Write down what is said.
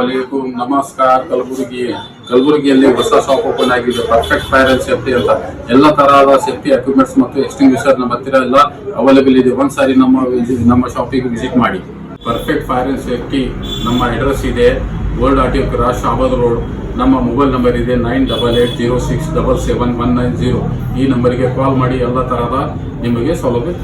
ವಾಲೇಕುಮ್ ನಮಸ್ಕಾರ. ಕಲಬುರಗಿಯಲ್ಲಿ ಹೊಸ ಶಾಪ್ ಓಪನ್ ಆಗಿದೆ. ಪರ್ಫೆಕ್ಟ್ ಫೈರ್ ಅಂಡ್ ಸೇಫ್ಟಿ ಅಂತ ಎಲ್ಲ ತರಹದ ಸೇಫ್ಟಿ ಎಕ್ವಿಪ್ಮೆಂಟ್ಸ್ ಮತ್ತು ಎಕ್ಸ್ಟಿಂಗ್ವಿಷರ್ ನಮ್ಮ ಹತ್ತಿರ ಎಲ್ಲ ಅವೈಲೇಬಲ್ ಇದೆ. ಒಂದ್ಸಾರಿ ನಮ್ಮ ಶಾಪಿಗೆ ವಿಸಿಟ್ ಮಾಡಿ. ಪರ್ಫೆಕ್ಟ್ ಫೈರ್ ಅಂಡ್ ಸೇಫ್ಟಿ ನಮ್ಮ ಅಡ್ರೆಸ್ ಇದೆ old RTO cross Shahabad road. ನಮ್ಮ ಮೊಬೈಲ್ ನಂಬರ್ ಇದೆ 9880677190. ಈ ನಂಬರಿಗೆ ಕಾಲ್ ಮಾಡಿ ಎಲ್ಲ ತರಹದ ನಿಮಗೆ ಸೌಲಭ್ಯ